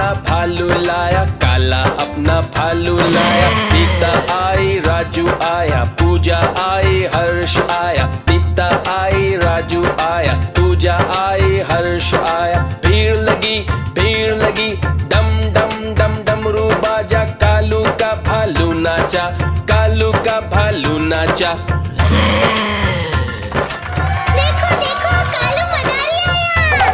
अपना भालू लाया, काला अपना भालू लाया। सीता आई, राजू आया, पूजा आई, हर्ष आया। सीता आई, राजू आया, पूजा आई, हर्ष आया। भीड़ लगी, डम डम डम डमरू बाजा। कालू का भालू नाचा, कालू का भालू नाचा। देखो देखो कालू मदारी आया।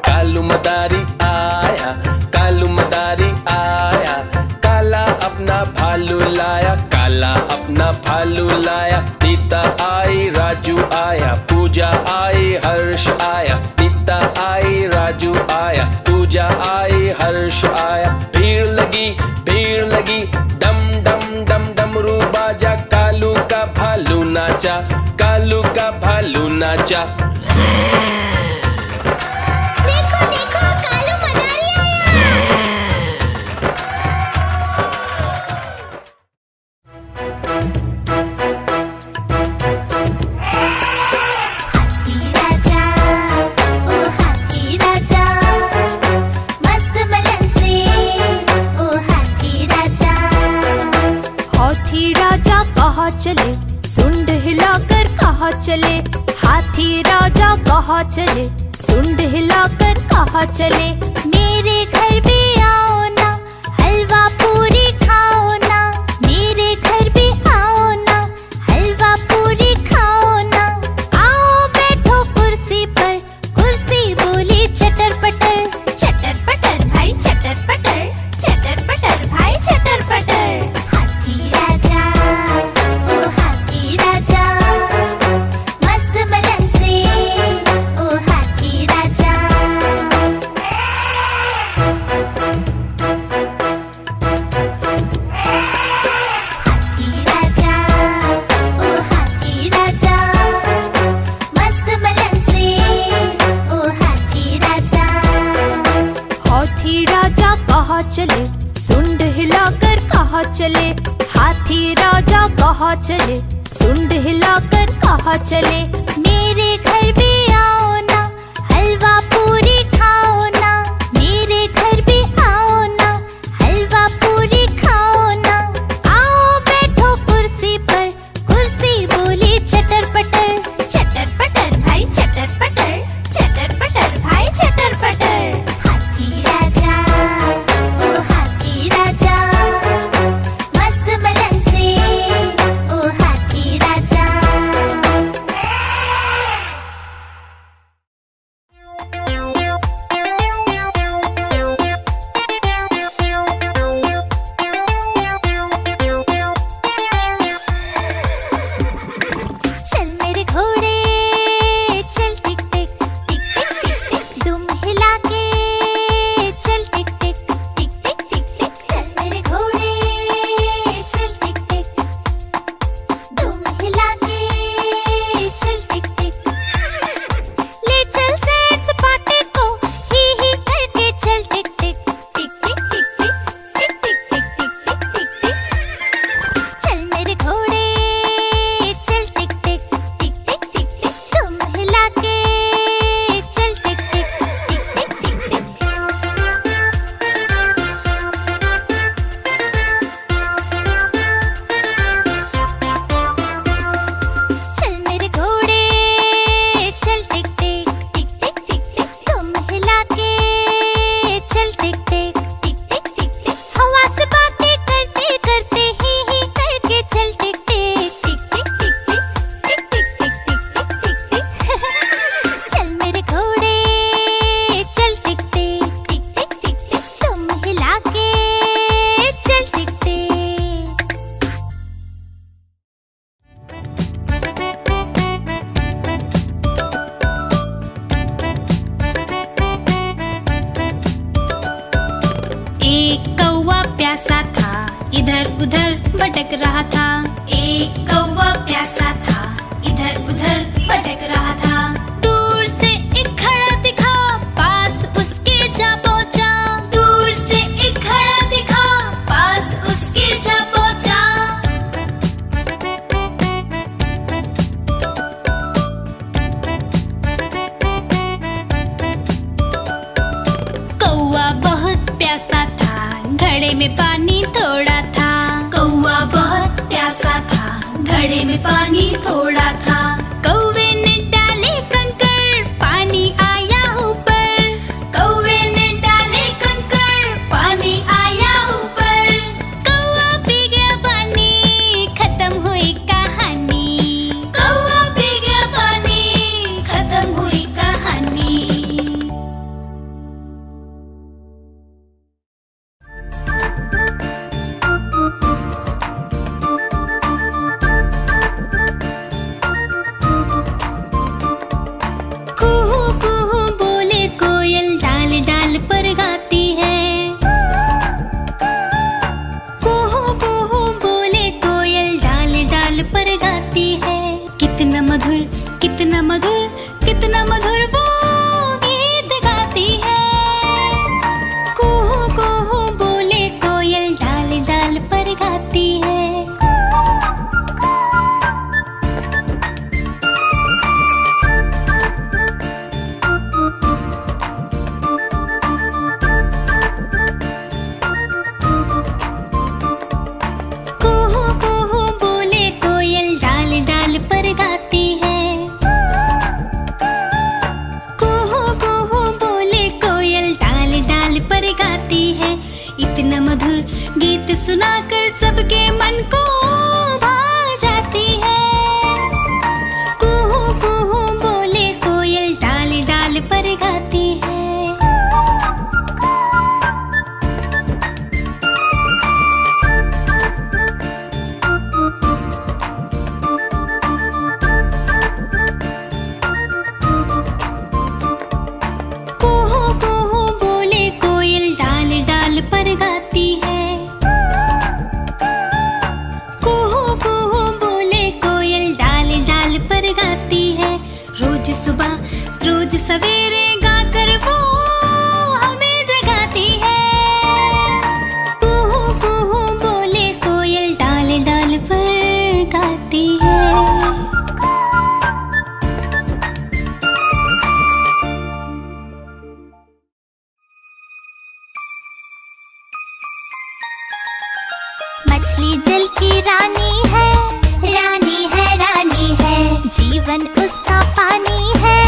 कालू मदारी आया, कालू मदारी आया। काला अपना भालू लाया, काला अपना भालू लाया। सीता आई, राजू आया, पूजा आई, हर्ष आया। सीता आई, राजू आया, पूजा आई, हर्ष आया। भीड़ लगी, डम डम डम डमरू बाजा। कालू का भालू नाचा, कालू का भालू नाचा। देखो देखो कालू मदारी आया। हाथी राजा, ओ हाथी राजा, मस्त बलन से, ओ हाथी राजा। हाथी राजा कहाँ चले, सुंड हिलाकर कहाँ चले। हाथी राजा कहाँ चले, सुंड हिलाकर कहाँ चले। मेरे घर भी आओ ना, हलवा पूरी खाओ ना। मेरे घर भी आओ ना, हलवा पूरी खाओ ना। आओ बैठो कुर्सी पर, कुर्सी बोली चटर पटर। चटर पटर भाई चटर पटर, चटर पटर भाई चटर पटर। हाथी राजा, ओ हाथी राजा, मस्त बलन से, ओ हाथी राजा। हाथी राजा, ओ हाथी राजा, मस्त बलन से, ओ हाथी राजा। हाथी राजा कहाँ चले, सुंड हिलाकर कहाँ चले। हाथी राजा कहाँ चले, सुंड हिलाकर कहाँ चले। मेरे घर भी आओ ना, हलवा पूरी खाओ ना। मेरे घर भी आओ ना, हलवा पूरी खाओ ना। आओ बैठो कुर्सी पर, कुर्सी बोली चटर पटर। चटर पटर भाई चटर पटर, चटर पटर भाई चटर पटर। हाथी राजा, ओ हाथी राजा, मस्त बलन से, ओ हाथी राजा। चल मेरे घोड़े चल टिक टिक टिक टिक टिक टिक। दुम हिला के चल टिक टिक टिक टिक टिक टिक। चल मेरे घोड़े चल टिक टिक, दुम हिला के चल टिक टिक। ले चल सैर सपाटे को ही करके चल टिक टिक टिक टिक टिक टिक टिक टिक टिक टिक टिक टिक। चल मेरे घोड़े चल टिक टिक टिक टिक टिक टिक। तुम हिला के चल टिक टिक टिक टिक टिक टिक। चल मेरे घोड़े चल टिक टिक टिक टिक टिक टिक। तुम हिला के चल टिक टिक टिक टिक टिक टिक। हवा से बातें करते करते ही करके चल टिक टिक टिक टिक टिक टिक टिक टिक टिक टिक टिक टिक। चल मेरे घोड़े चल टिक टिक टिक टिक टिक टिक। तुम हिला के चल टिक टिक। एक कौवा प्यासा था, इधर उधर भटक रहा था। एक कौवा प्यासा था, इधर उधर भटक रहा था। दूर से एक घड़ा दिखा, पास उसके जा पहुंचा। दूर से एक घड़ा दिखा, पास उसके जा पहुंचा। प्यासा था, घड़े में पानी थोड़ा था। कौवा बहुत प्यासा था, घड़े में पानी थोड़ा था। कौवे ने डाले कंकड़, पानी आया ऊपर। कौवे ने डाले कंकड़, पानी आया ऊपर। कौवा पी गया पानी, खत्म हुई कहानी। कौवा पी गया पानी, खत्म हुई कहानी। कुहू कुहू बोले कोयल, डाल डाल पर गाती है। कुहू कुहू बोले कोयल, डाल डाल पर गाती है। कितना मधुर, कितना मधुर, कितना मधुर वो गीत गाती है। कुहू कुहू बोले कोयल, डाल डाल पर गाती है। कुहू कुहू बोले कोयल, डाल डाल पर गाती है। कुहू कुहू बोले कोयल, डाल डाल पर गाती है। इतना मधुर गीत सुनाकर सबके मन को भा जाती है। कुहू कुहू बोले कोयल, डाल डाल पर गाती है। कुहू कुहू बोले कोयल, डाल डाल पर गाती है। कुहू कुहू बोले कोयल, डाल डाल पर गाती है। रोज सुबह, रोज सवेरे गाकर वो हमें जगाती है। कुहू कुहू बोले कोयल, डाल डाल पर गाती है। मछली जल की रानी है, रानी है, रानी है। जीवन उसका पानी है,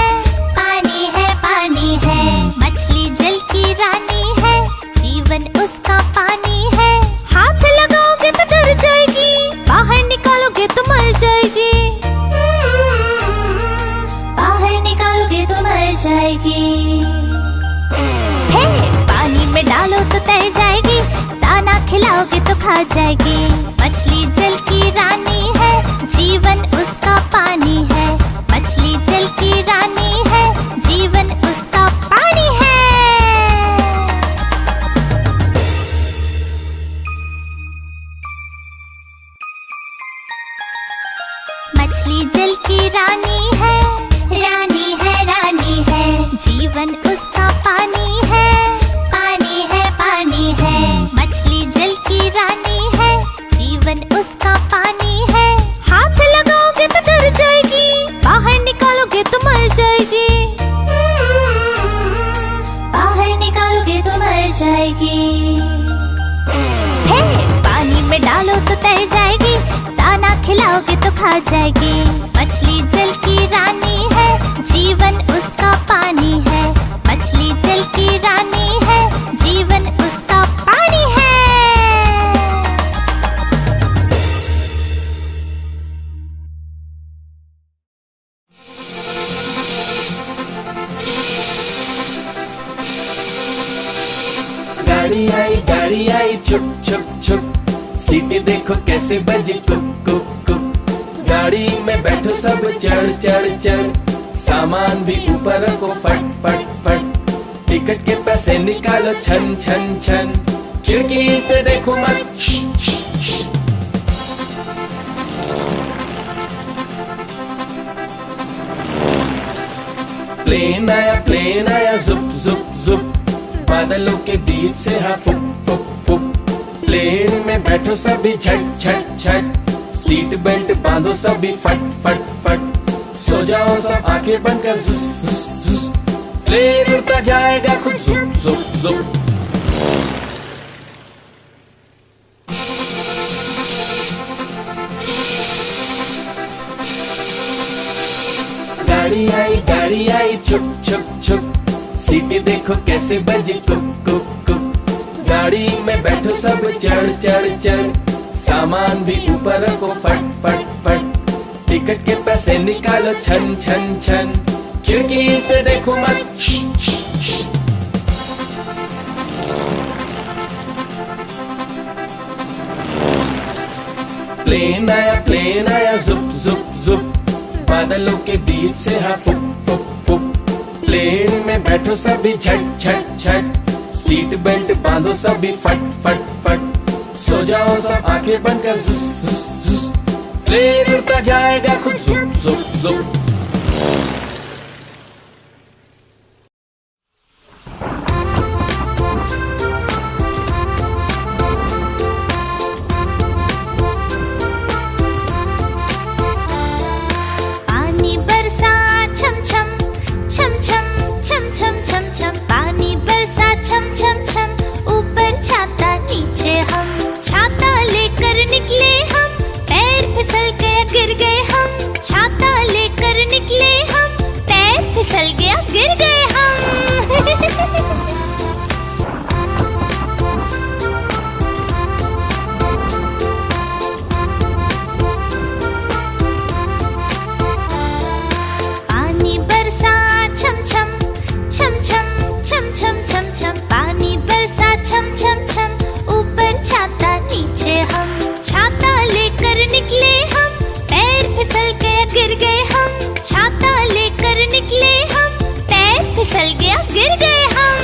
पानी है, पानी है। मछली जल की रानी है, जीवन उसका पानी है। हाथ लगाओगे तो डर जाएगी, बाहर निकालोगे तो मर जाएगी। बाहर निकालोगे तो मर जाएगी। हे, पानी में डालो तो तैर जाएगी, दाना खिलाओगे तो खा जाएगी। मछली जल की रानी है, जीवन उसका पानी है। मछली जल की रानी है, जीवन उसका पानी है। मछली जल की रानी है, रानी है, रानी है। जीवन उसका पानी है, पानी है, पानी है। मछली जल की रानी है, जीवन उसका पानी है। हाथ लगाओगे तो डर जाएगी, बाहर निकालोगे तो मर जाएगी। बाहर निकालोगे तो मर जाएगी। हे, पानी में डालो तो तैर जाएगी, दाना खिलाओगे तो खा जाएगी। मछली जल की रानी है, जीवन उसका पानी है। मछली जल की रानी है, जीवन उसका पानी है। गाड़ी आई छुप छुप छुप। सीटी देखो कैसे बजी कुक कुक कुक। गाड़ी में बैठो सब चढ़ चढ़ चढ़। सामान भी ऊपर रखो फट फट फट। टिकट के पैसे निकालो छन छन छन। खिड़की से देखो मत प्लेन आया जुप जुप जुप। बादलों के बीच से हाँ फुक फुक फुक। प्लेन में बैठो सभी झट झट झट। सीट बेल्ट बांधो सभी फट फट फट। सो जाओ सब आंखें बंद कर जुस जुस जुस। प्लेन उड़ता जाएगा खुद जुप जुप जुप। छुप छुप छुप, सीटी देखो कैसे बजी कुक कुक कुक। गाड़ी में बैठो सब चढ़ चढ़ चढ़, सामान भी ऊपर रखो फट फट फट। टिकट के पैसे निकालो छन छन छन, खिड़की से देखो मत। प्लेन आया जुप जुप जुप, बादलों के बीच से हाँ फुक फुक फुक। प्लेन में बैठो सभी झट झट झट, सीट बेल्ट बांधो सभी फट फट फट। सो जाओ सब आंखें बंद कर, जुस जुस जुस, प्लेन उड़ता जाएगा खुद जुप जुप जुप। पानी बरसा छम छम छम छम छम छम छम छम, पानी बरसा छम छम छम, ऊपर छाता नीचे हम। छाता लेकर निकले हम, पैर फिसल गया गिर गए हम। छाता लेकर निकले हम, पैर फिसल गया गिर गए हम। पानी बरसा छम छम छम छम छम छम छम छम, पानी बरसा छम छम छम, ऊपर छाता नीचे हम। छाता लेकर निकले हम, पैर फिसल गया गिर गए हम। छाता लेकर निकले हम, पैर फिसल गया गिर गए हम।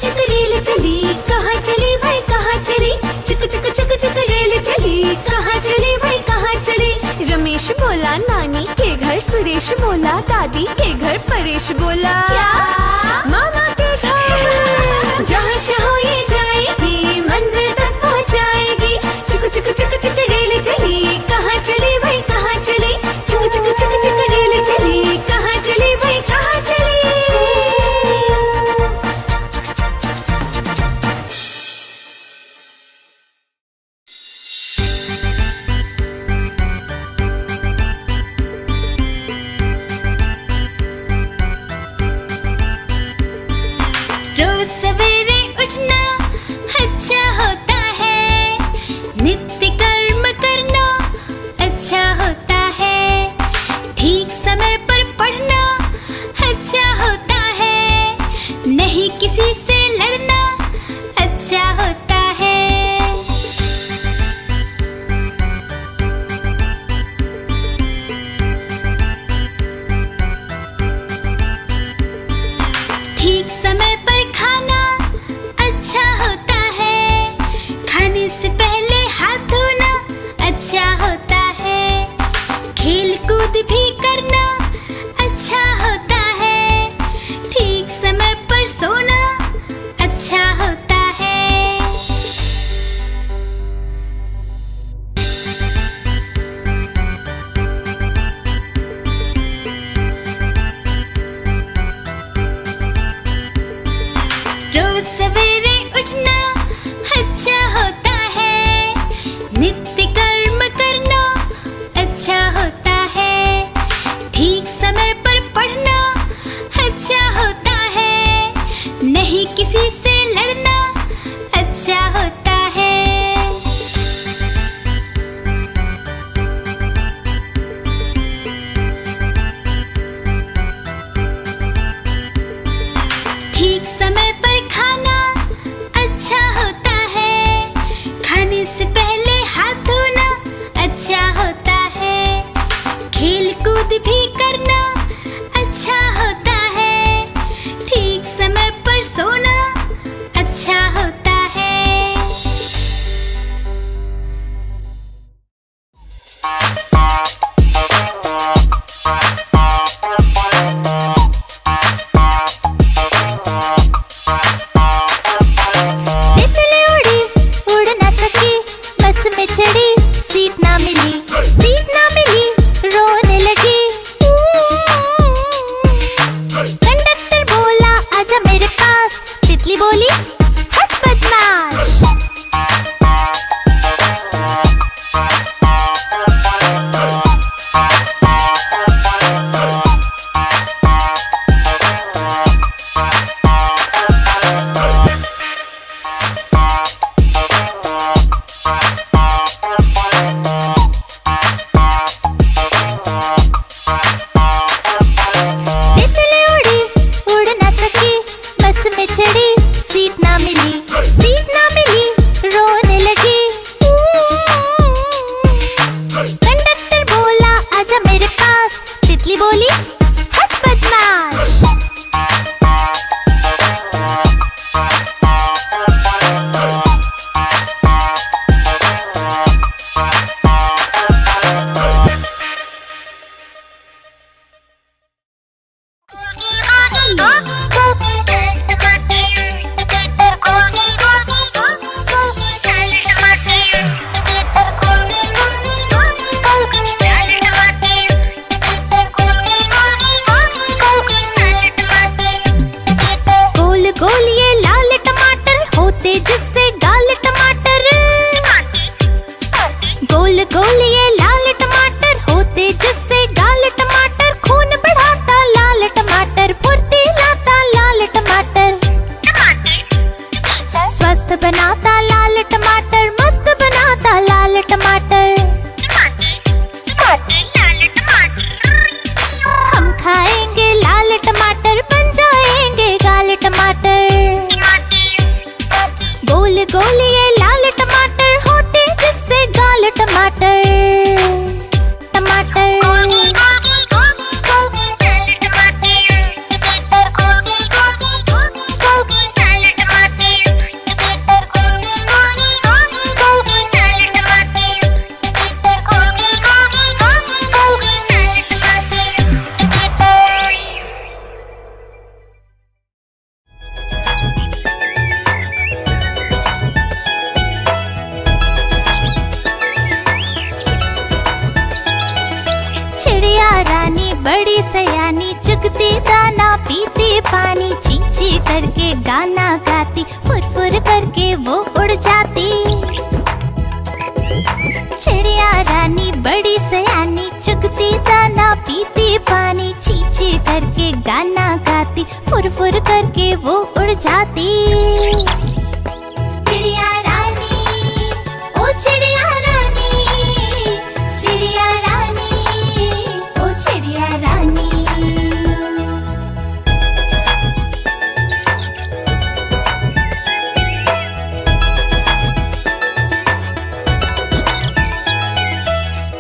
चुक रेल चली, कहाँ चली भाई कहाँ चली। चुक रेल चली, कहाँ चली भाई कहाँ चली। रमेश बोला नानी के घर, सुरेश बोला दादी के घर, परेश बोला क्या? मामा के घर। जहाँ चाहो ये जाएगी, मंजिल तक पहुँचाएगी। चुक रेल चली, कहाँ चली भाई कहाँ चली। चुक रेल चली, कहाँ चली भाई कहाँ चली। रोज सवेरे उठना अच्छा होता है, नित्य कर्म करना अच्छा बड़ी सयानी, चुगती दाना पीती पानी, ची ची करके गाना गाती, फुर फुर करके वो उड़ जाती। चिड़िया रानी बड़ी सयानी, चुगती दाना पीती पानी, ची ची करके गाना गाती, फुर फुर करके वो उड़ जाती। चिड़िया रानी, ओ चिड़िया रानी, चिड़िया रानी, ओ चिड़िया रानी।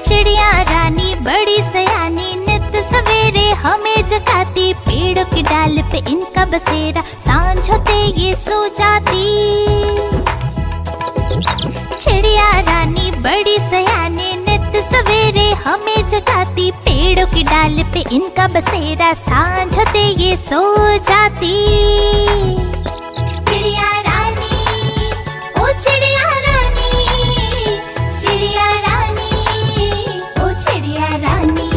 चिड़िया रानी बड़ी सयानी, नित सवेरे हमें जगाती, पेड़ों की डाल पे इनका बसेरा, सांझ होते ये सो जाती। चिड़िया रानी बड़ी सयानी, नित सवेरे हमें जगाती, पेड़ों की डाल पे इनका बसेरा, सांझ होते ये सो जाती। चिड़िया रानी, ओ चिड़िया रानी, चिड़िया रानी, ओ चिड़िया रानी।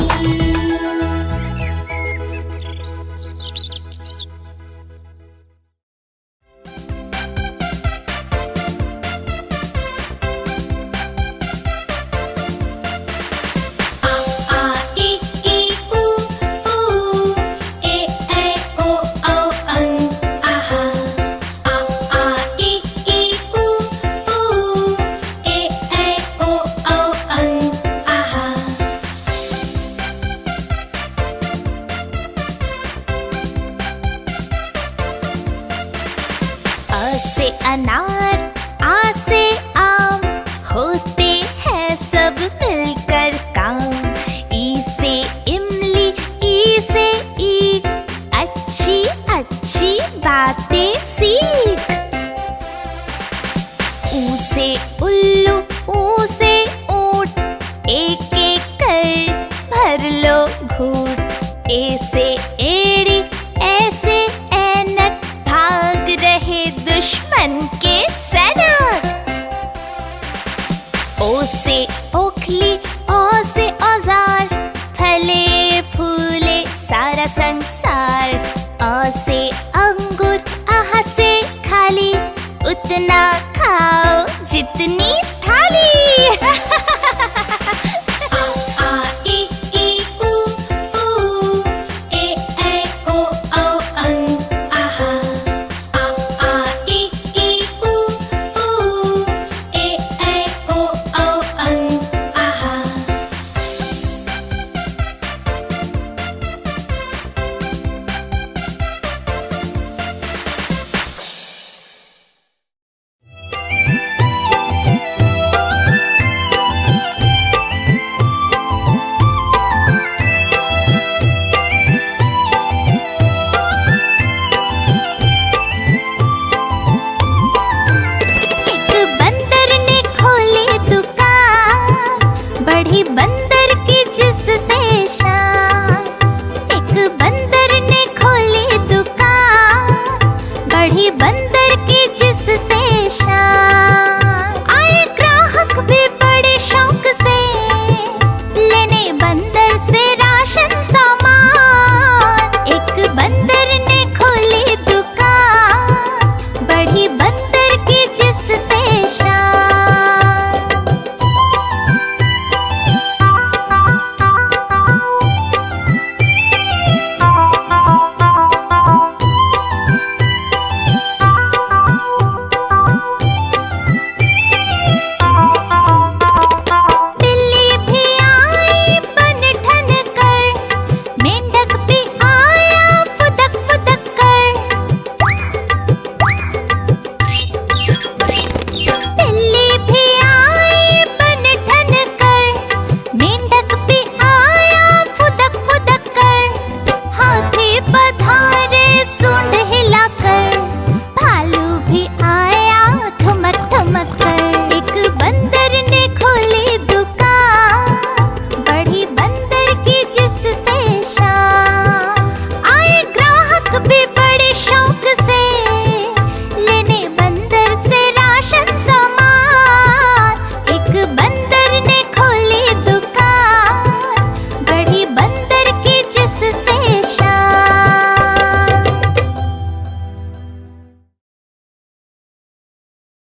अ से अनार, आ से आम, होते हैं सब मिलकर काम। ई से इमली, ई से ईख, अच्छी अच्छी बातें सीख। ऊ से उल्लू, ऊ से ऊंट, एक एक कर भर लो घूंट। ए से एड़ी, ऐसे ऐनक, भाग रहे दुश्मन के सैनिक। ओ से ओखली, औ से औजार, फले फूले सारा संसार। अ से अंगूर, आह से खाली, उतना खाओ जितनी